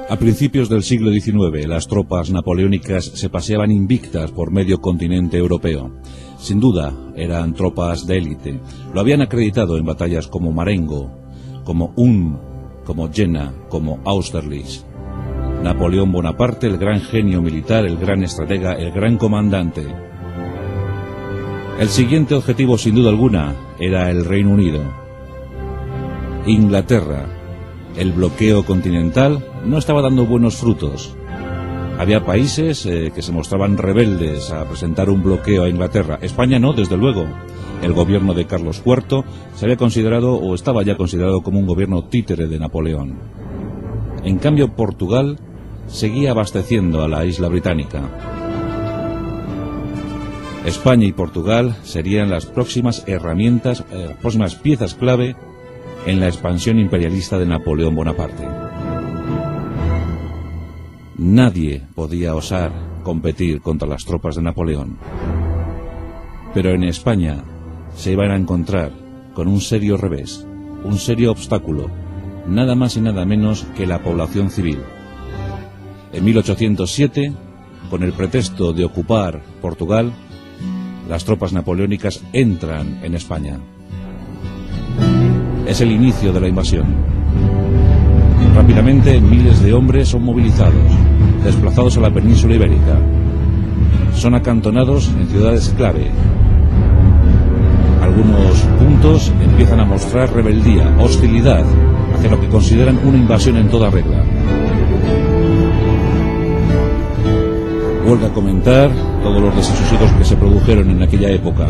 A principios del siglo XIX, las tropas napoleónicas se paseaban invictas por medio continente europeo. Sin duda, eran tropas de élite. Lo habían acreditado en batallas como Marengo, como Ulm, como Jena, como Austerlitz. Napoleón Bonaparte, el gran genio militar, el gran estratega, el gran comandante. El siguiente objetivo, sin duda alguna, era el Reino Unido. Inglaterra. El bloqueo continental no estaba dando buenos frutos. Había países que se mostraban rebeldes a presentar un bloqueo a Inglaterra. España no, desde luego. El gobierno de Carlos IV se había considerado, o estaba ya considerado, como un gobierno títere de Napoleón. En cambio, Portugal seguía abasteciendo a la isla británica. España y Portugal serían las próximas herramientas, las próximas piezas clave en la expansión imperialista de Napoleón Bonaparte. Nadie podía osar competir contra las tropas de Napoleón. Pero en España se iban a encontrar con un serio revés, un serio obstáculo, nada más y nada menos que la población civil. En 1807, con el pretexto de ocupar Portugal, las tropas napoleónicas entran en España. Es el inicio de la invasión. Rápidamente, miles de hombres son movilizados, desplazados a la península ibérica. Son acantonados en ciudades clave. Algunos puntos empiezan a mostrar rebeldía, hostilidad, hacia lo que consideran una invasión en toda regla. Huelga comentar todos los desasosiegos que se produjeron en aquella época.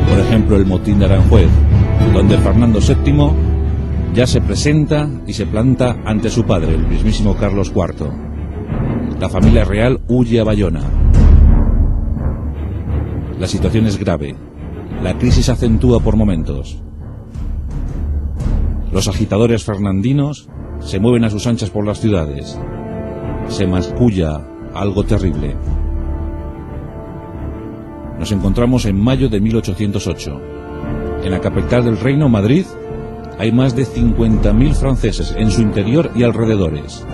Por ejemplo, el motín de Aranjuez, donde Fernando VII ya se presenta y se planta ante su padre, el mismísimo Carlos IV. La familia real huye a Bayona. La situación es grave. La crisis se acentúa por momentos. Los agitadores fernandinos se mueven a sus anchas por las ciudades. Se masculla algo terrible. Nos encontramos en mayo de 1808. En la capital del reino, Madrid, hay más de 50.000 franceses en su interior y alrededores.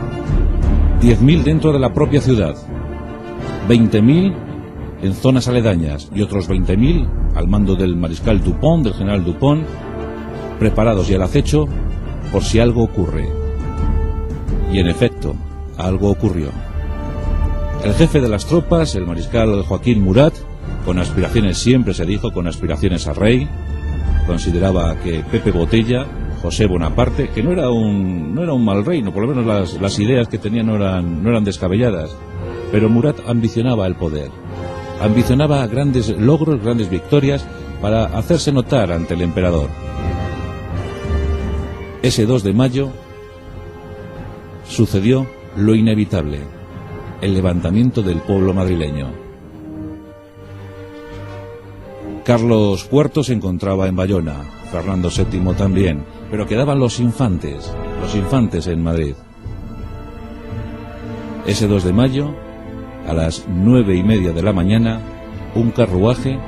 10.000 dentro de la propia ciudad. 20.000 en zonas aledañas y otros 20.000 al mando del mariscal Dupont, del general Dupont, preparados y al acecho por si algo ocurre. Y en efecto, algo ocurrió. El jefe de las tropas, el mariscal Joaquín Murat, con aspiraciones, siempre se dijo, con aspiraciones a rey, consideraba que Pepe Botella, José Bonaparte, que no era un mal rey, no, por lo menos las ideas que tenía no eran descabelladas, pero Murat ambicionaba el poder, ambicionaba grandes logros, grandes victorias para hacerse notar ante el emperador. Ese 2 de mayo sucedió lo inevitable, el levantamiento del pueblo madrileño. Carlos IV se encontraba en Bayona, Fernando VII también, pero quedaban los infantes en Madrid. Ese 2 de mayo, a las 9:30 de la mañana, un carruaje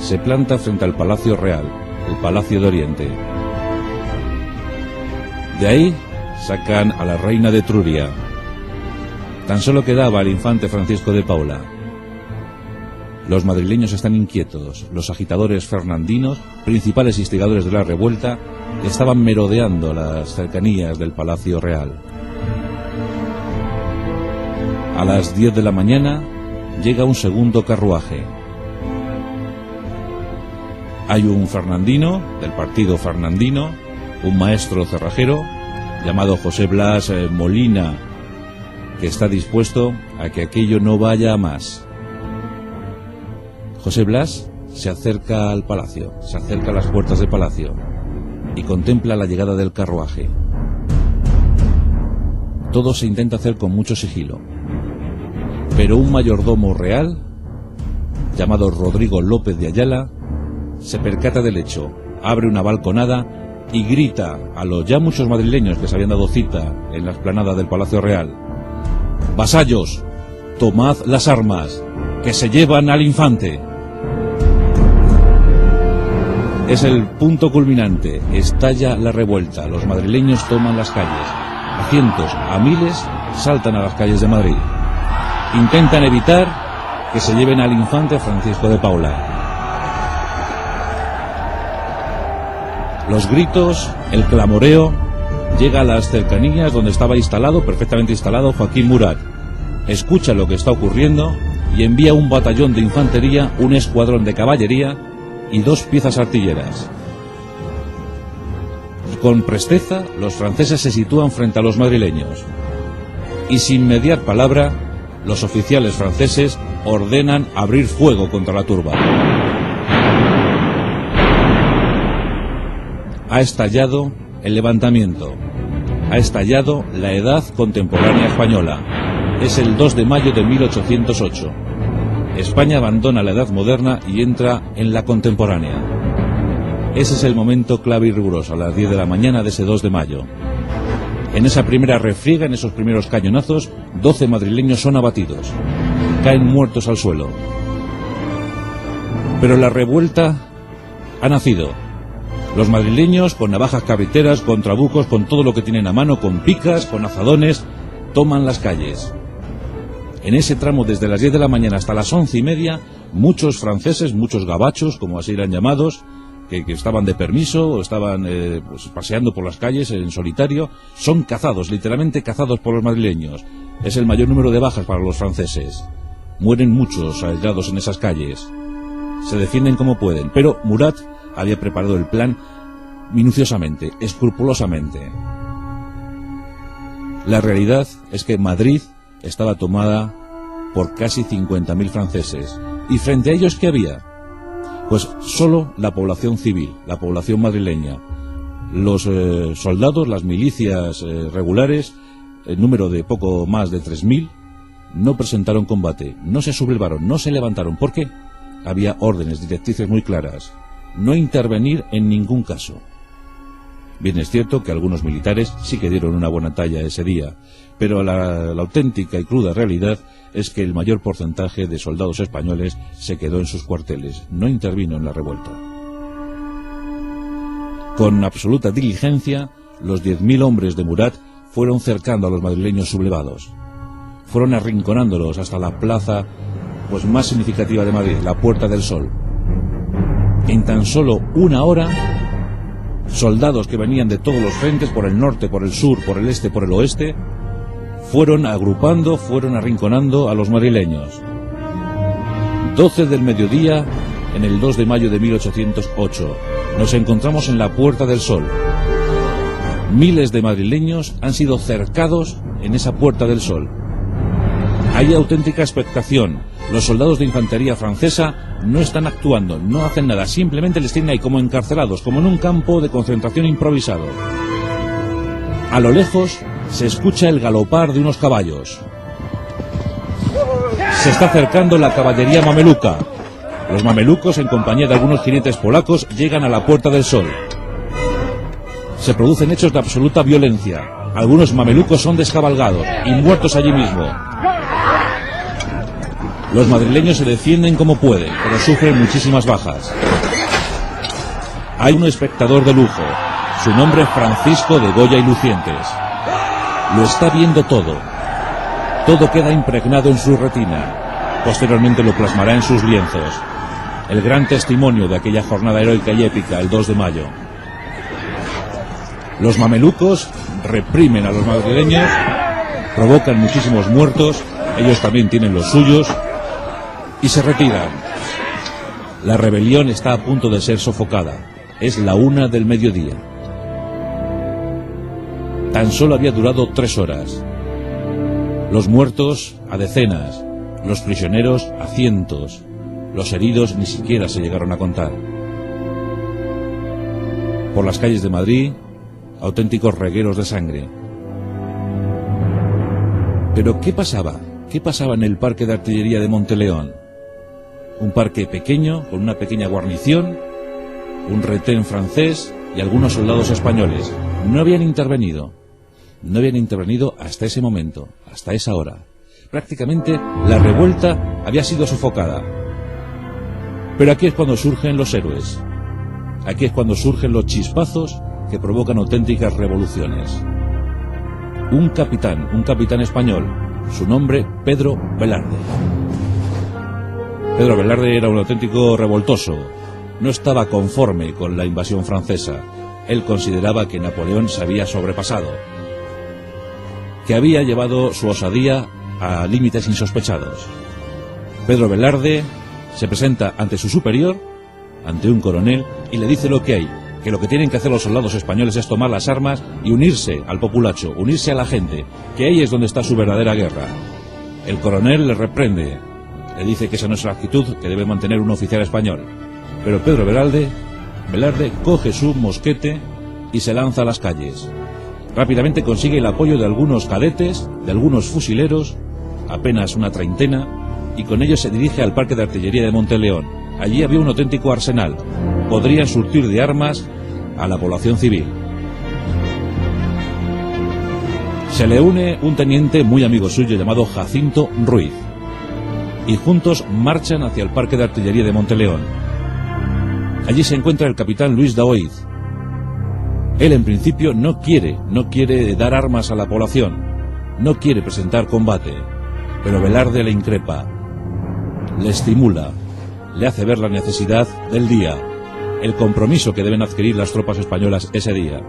se planta frente al Palacio Real, el Palacio de Oriente. De ahí sacan a la reina de Etruria. Tan solo quedaba el infante Francisco de Paula. Los madrileños están inquietos. Los agitadores fernandinos, principales instigadores de la revuelta, estaban merodeando las cercanías del Palacio Real. A las 10 de la mañana llega un segundo carruaje. Hay un fernandino, del partido fernandino, un maestro cerrajero, llamado José Blas Molina, que está dispuesto a que aquello no vaya a más. José Blas se acerca al palacio, se acerca a las puertas del palacio y contempla la llegada del carruaje. Todo se intenta hacer con mucho sigilo, pero un mayordomo real, llamado Rodrigo López de Ayala, se percata del hecho, abre una balconada y grita a los ya muchos madrileños que se habían dado cita en la explanada del Palacio Real: «Vasallos, tomad las armas, que se llevan al infante». Es el punto culminante, estalla la revuelta, los madrileños toman las calles, a cientos, a miles, saltan a las calles de Madrid. Intentan evitar que se lleven al infante Francisco de Paula. Los gritos, el clamoreo, llega a las cercanías donde estaba instalado, perfectamente instalado, Joaquín Murat. Escucha lo que está ocurriendo y envía un batallón de infantería, un escuadrón de caballería y 2 piezas artilleras. Con presteza, los franceses se sitúan frente a los madrileños y sin mediar palabra, los oficiales franceses ordenan abrir fuego contra la turba. Ha estallado el levantamiento, ha estallado la edad contemporánea española. Es el 2 de mayo de 1808. España abandona la edad moderna y entra en la contemporánea. Ese es el momento clave y riguroso, a las 10 de la mañana de ese 2 de mayo. En esa primera refriega, en esos primeros cañonazos, 12 madrileños son abatidos. Caen muertos al suelo. Pero la revuelta ha nacido. Los madrileños, con navajas cabriteras, con trabucos, con todo lo que tienen a mano, con picas, con azadones, toman las calles. En ese tramo, desde las 10 de la mañana hasta las 11:30, muchos franceses, muchos gabachos, como así eran llamados, que estaban de permiso o estaban pues, paseando por las calles en solitario, son cazados, literalmente cazados por los madrileños. Es el mayor número de bajas para los franceses. Mueren muchos aislados en esas calles. Se defienden como pueden, pero Murat había preparado el plan minuciosamente, escrupulosamente. La realidad es que Madrid estaba tomada por casi 50.000 franceses. ¿Y frente a ellos qué había? Pues solo la población civil, la población madrileña. Los soldados, las milicias regulares, el número de poco más de 3.000, no presentaron combate, no se sublevaron, no se levantaron. ¿Por qué? Había órdenes, directrices muy claras. No intervenir en ningún caso. Bien, es cierto que algunos militares sí que dieron una buena talla ese día, pero la auténtica y cruda realidad es que el mayor porcentaje de soldados españoles se quedó en sus cuarteles, no intervino en la revuelta. Con absoluta diligencia, los 10.000 hombres de Murat fueron cercando a los madrileños sublevados. Fueron arrinconándolos hasta la plaza pues más significativa de Madrid, la Puerta del Sol. En tan solo una hora, soldados que venían de todos los frentes, por el norte, por el sur, por el este, por el oeste, fueron agrupando, fueron arrinconando a los madrileños. 12 del mediodía, en el 2 de mayo de 1808, nos encontramos en la Puerta del Sol. Miles de madrileños han sido cercados en esa Puerta del Sol. Hay auténtica expectación. Los soldados de infantería francesa no están actuando, no hacen nada, simplemente les tienen ahí como encarcelados, como en un campo de concentración improvisado. A lo lejos se escucha el galopar de unos caballos. Se está acercando la caballería mameluca. Los mamelucos, en compañía de algunos jinetes polacos, llegan a la Puerta del Sol. Se producen hechos de absoluta violencia. Algunos mamelucos son descabalgados y muertos allí mismo. Los madrileños se defienden como pueden, pero sufren muchísimas bajas. Hay un espectador de lujo, su nombre es Francisco de Goya y Lucientes. Lo está viendo todo. Todo queda impregnado en su retina. Posteriormente lo plasmará en sus lienzos. El gran testimonio de aquella jornada heroica y épica, el 2 de mayo. Los mamelucos reprimen a los madrileños, provocan muchísimos muertos, ellos también tienen los suyos, y se retiran. La rebelión está a punto de ser sofocada. Es la 1 del mediodía. Tan solo había durado 3 horas. Los muertos a decenas, los prisioneros a cientos, los heridos ni siquiera se llegaron a contar. Por las calles de Madrid, auténticos regueros de sangre. Pero ¿qué pasaba? ¿Qué pasaba en el parque de artillería de Monteleón? Un parque pequeño, con una pequeña guarnición, un retén francés y algunos soldados españoles. No habían intervenido. No habían intervenido hasta ese momento, hasta esa hora. Prácticamente la revuelta había sido sofocada. Pero aquí es cuando surgen los héroes. Aquí es cuando surgen los chispazos que provocan auténticas revoluciones. un capitán español, su nombre Pedro Velarde. Pedro Velarde era un auténtico revoltoso, no estaba conforme con la invasión francesa. Él consideraba que Napoleón se había sobrepasado, que había llevado su osadía a límites insospechados. Pedro Velarde se presenta ante su superior, ante un coronel, y le dice lo que hay, que lo que tienen que hacer los soldados españoles es tomar las armas y unirse al populacho, unirse a la gente, que ahí es donde está su verdadera guerra. El coronel le reprende, le dice que esa no es la actitud que debe mantener un oficial español. Pero Pedro Velarde coge su mosquete y se lanza a las calles. Rápidamente consigue el apoyo de algunos cadetes, de algunos fusileros, apenas una treintena, y con ellos se dirige al parque de artillería de Monteleón. Allí había un auténtico arsenal. Podrían surtir de armas a la población civil. Se le une un teniente muy amigo suyo llamado Jacinto Ruiz, y juntos marchan hacia el parque de artillería de Monteleón. Allí se encuentra el capitán Luis Daoiz. Él en principio no quiere dar armas a la población, no quiere presentar combate, pero Velarde le increpa, le estimula, le hace ver la necesidad del día, el compromiso que deben adquirir las tropas españolas ese día.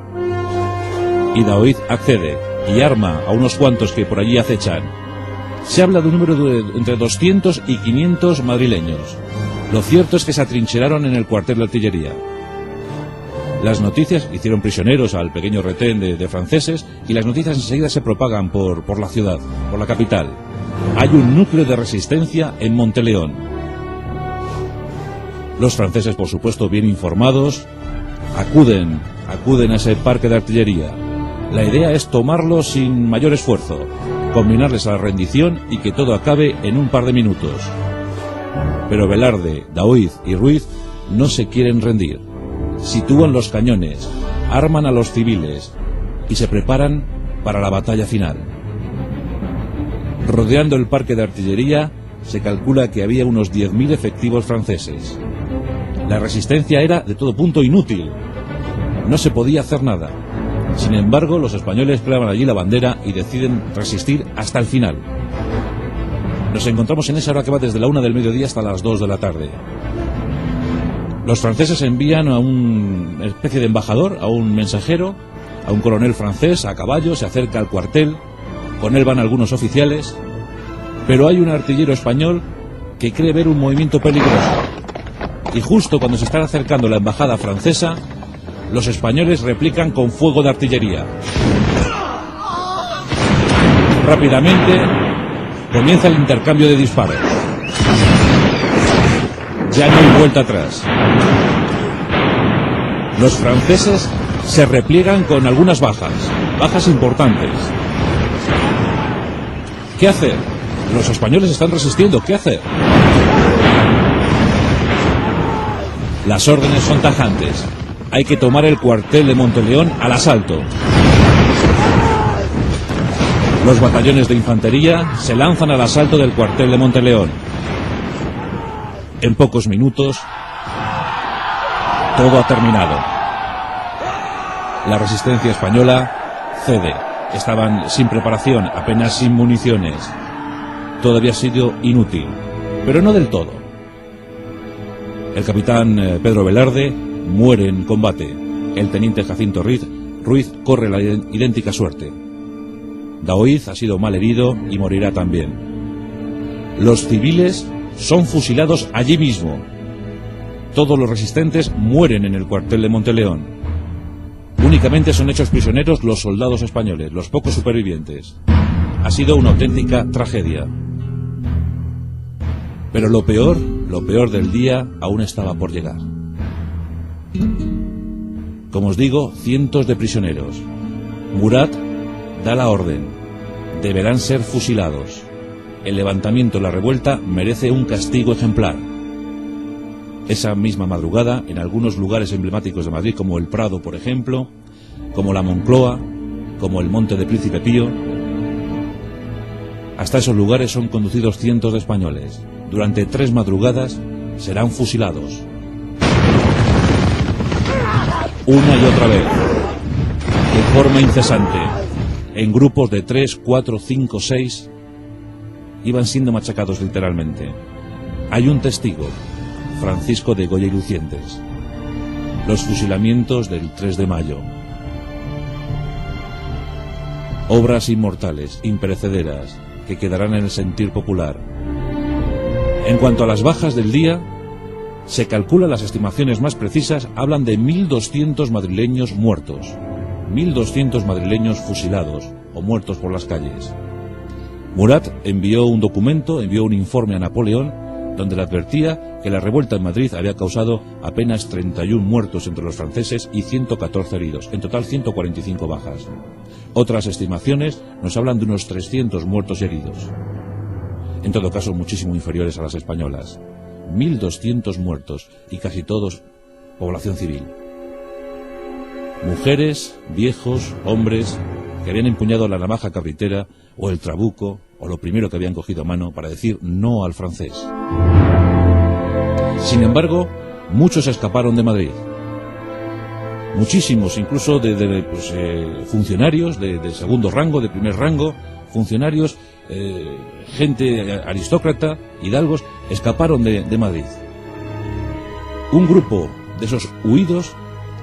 Y Daoiz accede y arma a unos cuantos que por allí acechan. Se habla de un número de entre 200 y 500 madrileños. Lo cierto es que se atrincheraron en el cuartel de artillería. Las noticias hicieron prisioneros al pequeño retén de franceses, y las noticias enseguida se propagan por la ciudad, por la capital. Hay un núcleo de resistencia en Monteleón. Los franceses, por supuesto, bien informados, acuden a ese parque de artillería. La idea es tomarlo sin mayor esfuerzo, combinarles a la rendición y que todo acabe en un par de minutos. Pero Velarde, Daoiz y Ruiz no se quieren rendir. Sitúan los cañones, arman a los civiles y se preparan para la batalla final. Rodeando el parque de artillería, se calcula que había unos 10.000 efectivos franceses. La resistencia era de todo punto inútil. No se podía hacer nada. Sin embargo, los españoles clavan allí la bandera y deciden resistir hasta el final. Nos encontramos en esa hora que va desde la 1 del mediodía hasta las 2 de la tarde. Los franceses envían a una especie de embajador, a un mensajero, a un coronel francés a caballo, se acerca al cuartel, con él van algunos oficiales, pero hay un artillero español que cree ver un movimiento peligroso. Y justo cuando se está acercando la embajada francesa, los españoles replican con fuego de artillería. Rápidamente comienza el intercambio de disparos. Ya no hay vuelta atrás. Los franceses se repliegan con algunas bajas importantes. ¿Qué hacer? Los españoles están resistiendo, ¿qué hacer? Las órdenes son tajantes. Hay que tomar el cuartel de Monteleón al asalto. Los batallones de infantería se lanzan al asalto del cuartel de Monteleón. En pocos minutos, todo ha terminado. La resistencia española cede. Estaban sin preparación, apenas sin municiones. Todo había sido inútil, pero no del todo. El capitán Pedro Velarde muere en combate. El teniente Jacinto Ruiz corre la idéntica suerte. Daoiz ha sido mal herido y morirá también. Los civiles son fusilados allí mismo. Todos los resistentes mueren en el cuartel de Monteleón. Únicamente son hechos prisioneros los soldados españoles, los pocos supervivientes. Ha sido una auténtica tragedia. Pero lo peor del día aún estaba por llegar. Como os digo, cientos de prisioneros. Murat da la orden. Deberán ser fusilados. El levantamiento, la revuelta, merece un castigo ejemplar. Esa misma madrugada, en algunos lugares emblemáticos de Madrid, como el Prado, por ejemplo, como la Moncloa, como el Monte de Príncipe Pío, hasta esos lugares son conducidos cientos de españoles. Durante 3 madrugadas serán fusilados. Una y otra vez, de forma incesante. en grupos de 3, 4, 5, 6, iban siendo machacados literalmente. Hay un testigo, Francisco de Goya y Lucientes. Los fusilamientos del 3 de mayo. Obras inmortales, imperecederas, que quedarán en el sentir popular. En cuanto a las bajas del día, se calcula, las estimaciones más precisas hablan de 1.200 madrileños muertos. 1.200 madrileños fusilados o muertos por las calles. Murat envió un documento, envió un informe a Napoleón, donde le advertía que la revuelta en Madrid había causado apenas 31 muertos entre los franceses y 114 heridos, en total 145 bajas. Otras estimaciones nos hablan de unos 300 muertos y heridos, en todo caso muchísimo inferiores a las españolas. 1.200 muertos, y casi todos población civil. Mujeres, viejos, hombres que habían empuñado la navaja carretera o el trabuco o lo primero que habían cogido a mano para decir no al francés. Sin embargo, muchos escaparon de Madrid. Muchísimos, incluso de funcionarios de segundo rango, de primer rango, funcionarios, gente aristócrata, hidalgos, escaparon de Madrid. Un grupo de esos huidos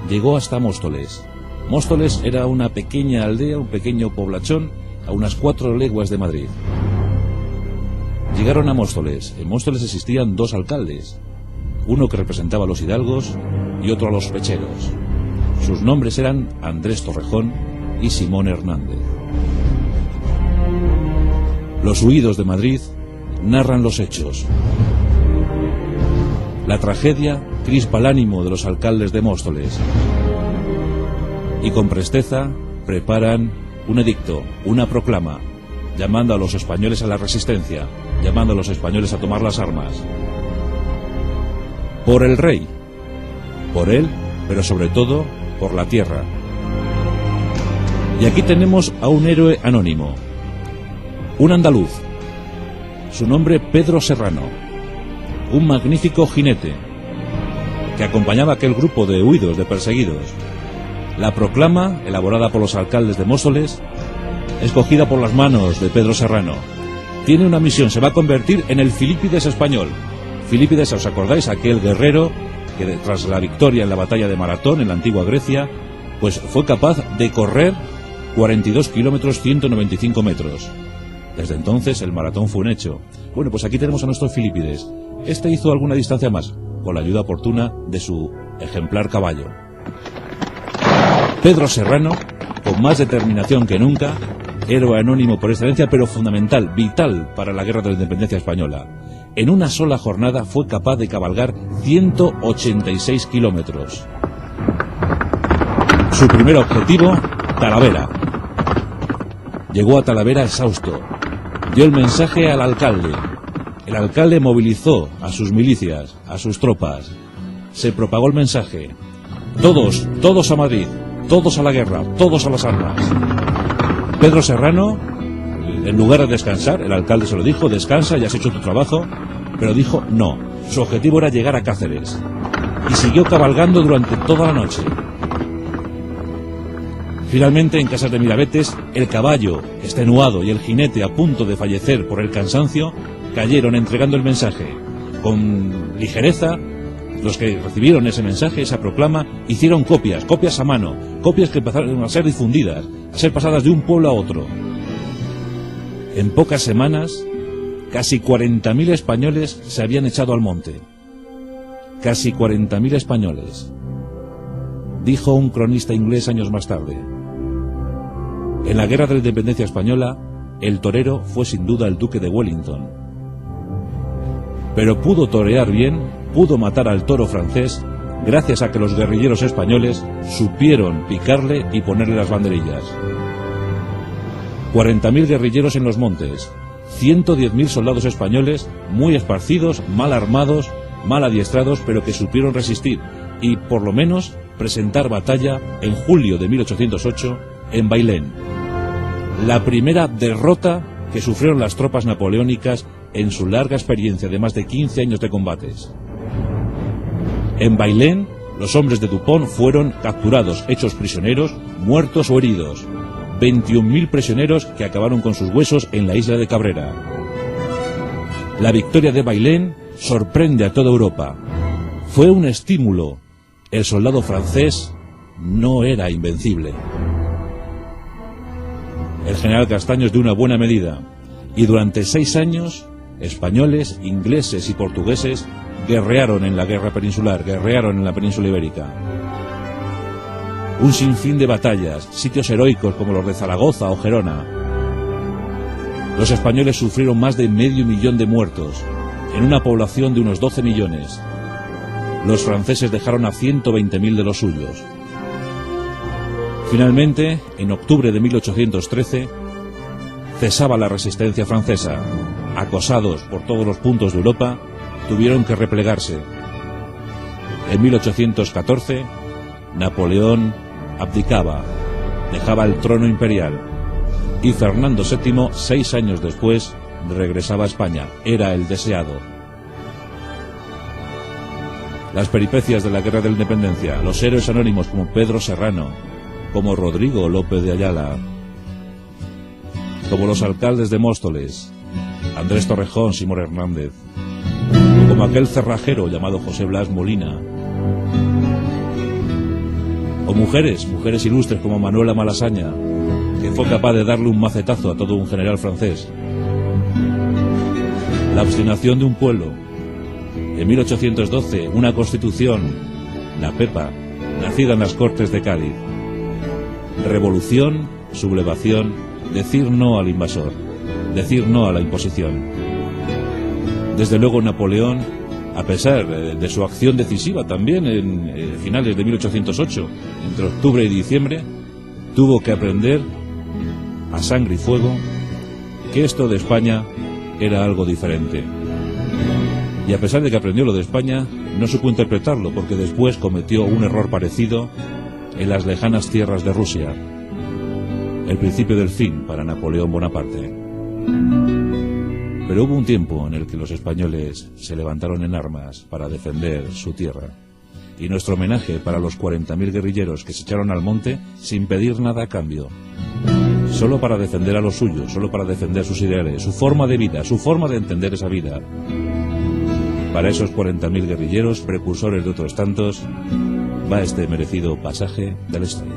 llegó hasta Móstoles. Móstoles era una pequeña aldea, un pequeño poblachón, a unas 4 leguas de Madrid. Llegaron a Móstoles. En Móstoles existían 2 alcaldes, uno que representaba a los hidalgos y otro a los pecheros. Sus nombres eran Andrés Torrejón y Simón Hernández. Los huidos de Madrid narran los hechos. La tragedia crispa el ánimo de los alcaldes de Móstoles y con presteza preparan un edicto, una proclama, llamando a los españoles a la resistencia, llamando a los españoles a tomar las armas. Por el rey, por él, pero sobre todo por la tierra. Y aquí tenemos a un héroe anónimo, un andaluz, su nombre Pedro Serrano, un magnífico jinete que acompañaba a aquel grupo de huidos, de perseguidos. La proclama, elaborada por los alcaldes de Móstoles, escogida por las manos de Pedro Serrano, tiene una misión: se va a convertir en el Filipides español. Filipides, ¿os acordáis? Aquel guerrero que tras la victoria en la batalla de Maratón en la antigua Grecia, pues fue capaz de correr 42 kilómetros 195 metros. Desde entonces el maratón fue un hecho. Bueno, pues aquí tenemos a nuestro Filipides. Este hizo alguna distancia más, con la ayuda oportuna de su ejemplar caballo. Pedro Serrano, con más determinación que nunca, héroe anónimo por excelencia, pero fundamental, vital para la guerra de la independencia española. En una sola jornada fue capaz de cabalgar 186 kilómetros. Su primer objetivo, Talavera. Llegó a Talavera exhausto. Dio el mensaje al alcalde. El alcalde movilizó a sus milicias, a sus tropas. Se propagó el mensaje: todos, todos a Madrid, todos a la guerra, todos a las armas. Pedro Serrano, en lugar de descansar, el alcalde se lo dijo: descansa, ya has hecho tu trabajo, pero dijo no. Su objetivo era llegar a Cáceres, y siguió cabalgando durante toda la noche. Finalmente, en Casas de Mirabetes, el caballo extenuado y el jinete a punto de fallecer por el cansancio cayeron entregando el mensaje. Con ligereza, los que recibieron ese mensaje, esa proclama, hicieron copias a mano, copias que empezaron a ser difundidas, a ser pasadas de un pueblo a otro. En pocas semanas, casi 40.000 españoles se habían echado al monte. Casi 40.000 españoles. Dijo un cronista inglés años más tarde: en la guerra de la independencia española, el torero fue sin duda el duque de Wellington. Pero pudo torear bien, pudo matar al toro francés, gracias a que los guerrilleros españoles supieron picarle y ponerle las banderillas. 40.000 guerrilleros en los montes, 110.000 soldados españoles, muy esparcidos, mal armados, mal adiestrados, pero que supieron resistir y, por lo menos, presentar batalla en julio de 1808 en Bailén. La primera derrota que sufrieron las tropas napoleónicas en su larga experiencia de más de 15 años de combates. En Bailén, los hombres de Dupont fueron capturados, hechos prisioneros, muertos o heridos. 21.000 prisioneros que acabaron con sus huesos en la isla de Cabrera. La victoria de Bailén sorprende a toda Europa. Fue un estímulo. El soldado francés no era invencible. El general Castaños dio una buena medida, y durante 6 años, españoles, ingleses y portugueses guerrearon en la guerra peninsular, guerrearon en la península ibérica. Un sinfín de batallas, sitios heroicos como los de Zaragoza o Gerona. Los españoles sufrieron más de 500.000 de muertos, en una población de unos 12 millones. Los franceses dejaron a 120.000 de los suyos. Finalmente, en octubre de 1813, cesaba la resistencia francesa. Acosados por todos los puntos de Europa, tuvieron que replegarse. En 1814, Napoleón abdicaba, dejaba el trono imperial, y Fernando VII, 6 años después, regresaba a España. Era el deseado. Las peripecias de la Guerra de la Independencia, los héroes anónimos como Pedro Serrano, como Rodrigo López de Ayala, como los alcaldes de Móstoles, Andrés Torrejón, Simón Hernández, o como aquel cerrajero llamado José Blas Molina, o mujeres ilustres como Manuela Malasaña, que fue capaz de darle un macetazo a todo un general francés. La obstinación de un pueblo. En 1812, una constitución, la Pepa, nacida en las Cortes de Cádiz. Revolución, sublevación, decir no al invasor, decir no a la imposición. Desde luego Napoleón, a pesar de su acción decisiva también en finales de 1808, entre octubre y diciembre, tuvo que aprender a sangre y fuego que esto de España era algo diferente. Y a pesar de que aprendió lo de España, no supo interpretarlo, porque después cometió un error parecido en las lejanas tierras de Rusia. El principio del fin para Napoleón Bonaparte. Pero hubo un tiempo en el que los españoles se levantaron en armas para defender su tierra. Y nuestro homenaje para los 40.000 guerrilleros que se echaron al monte sin pedir nada a cambio. Solo para defender a los suyos, solo para defender sus ideales, su forma de vida, su forma de entender esa vida. Para esos 40.000 guerrilleros, precursores de otros tantos, va este merecido pasaje de la historia.